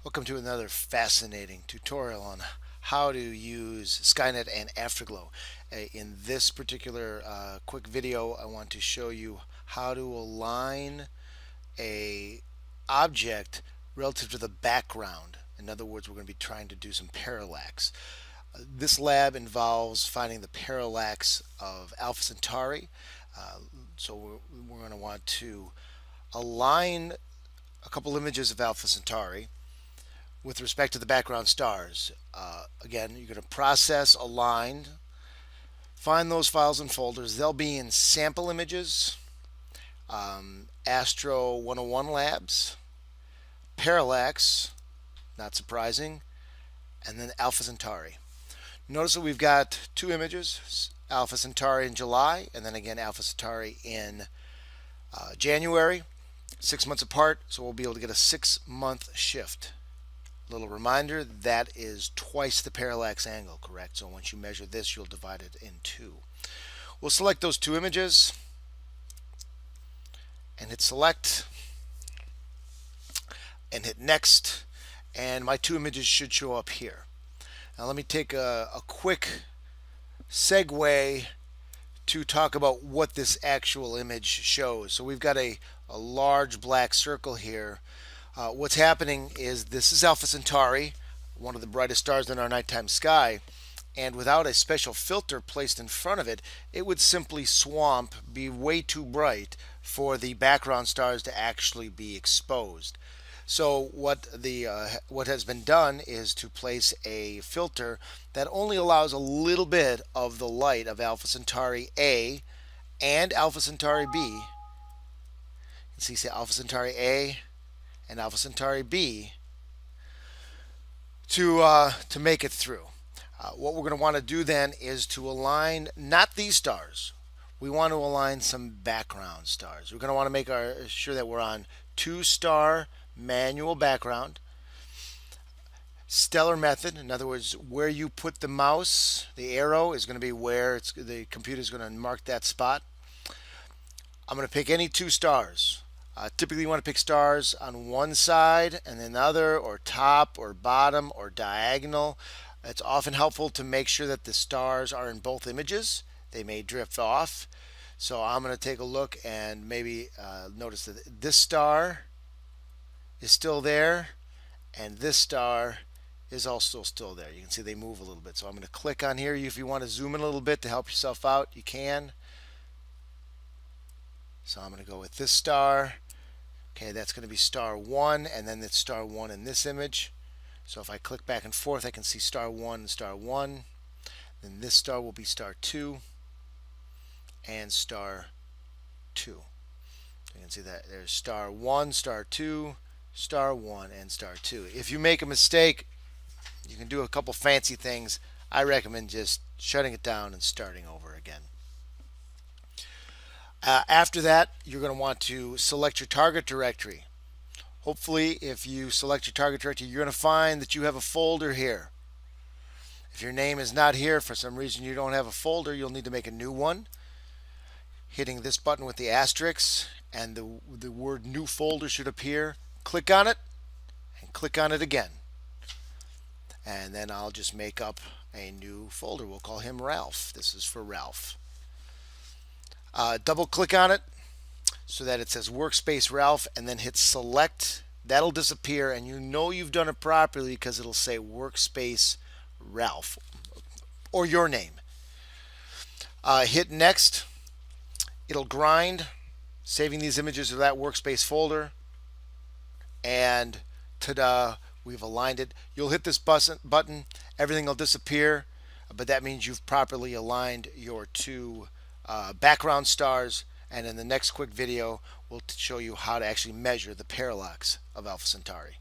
Welcome to another fascinating tutorial on how to use Skynet and Afterglow. In this particular quick video, I want to show you how to align a object relative to the background. In other words, we're going to be trying to do some parallax. This lab involves finding the parallax of Alpha Centauri. Uh, so we're going to want to align a couple images of Alpha Centauri with respect to the background stars. Again, you're going to process, align, find those files and folders. They'll be in sample images, Astro 101 Labs, Parallax, not surprising, and then Alpha Centauri. Notice that we've got two images, Alpha Centauri in July, and then again Alpha Centauri in January, 6 months apart, so we'll be able to get a 6-month shift. Little reminder, that is twice the parallax angle, correct? So once you measure this, you'll divide it in two. We'll select those two images and hit select and hit next, and my two images should show up here. Now let me take a quick segue to talk about what this actual image shows. So we've got a large black circle here. What's happening is this is Alpha Centauri, one of the brightest stars in our nighttime sky, and without a special filter placed in front of it, it would simply swamp, be way too bright for the background stars to actually be exposed. So what has been done is to place a filter that only allows a little bit of the light of Alpha Centauri A and Alpha Centauri B. You can see Alpha Centauri A and Alpha Centauri B to make it through. What we're going to want to do then is to align not these stars. We want to align some background stars. We're going to want to make sure that we're on 2-star manual background. Stellar method, in other words, where you put the mouse, the arrow is going to be where the computer is going to mark that spot. I'm going to pick any 2 stars. Typically, you want to pick stars on one side and then the other, or top or bottom or diagonal. It's often helpful to make sure that the stars are in both images. They may drift off. So I'm going to take a look and maybe notice that this star is still there and this star is also still there. You can see they move a little bit. So I'm going to click on here. If you want to zoom in a little bit to help yourself out, you can. So I'm going to go with this star. Okay, that's going to be star 1, and then it's star 1 in this image. So if I click back and forth, I can see star 1 and star 1. Then this star will be star 2 and star 2. You can see that there's star 1, star 2, star 1, and star 2. If you make a mistake, you can do a couple fancy things. I recommend just shutting it down and starting over again. After that, you're going to want to select your target directory. Hopefully, if you select your target directory, you're going to find that you have a folder here. If your name is not here, for some reason you don't have a folder, you'll need to make a new one. Hitting this button with the asterisk, and the word new folder should appear. Click on it, and click on it again. And then I'll just make up a new folder. We'll call him Ralph. This is for Ralph. Double click on it so that it says Workspace Ralph, and then hit select. That'll disappear, and you know you've done it properly because it'll say Workspace Ralph or your name. Hit next. It'll grind, saving these images to that workspace folder, and ta-da, we've aligned it. You'll hit this button, everything will disappear, but that means you've properly aligned your two background stars, and in the next quick video we'll show you how to actually measure the parallax of Alpha Centauri.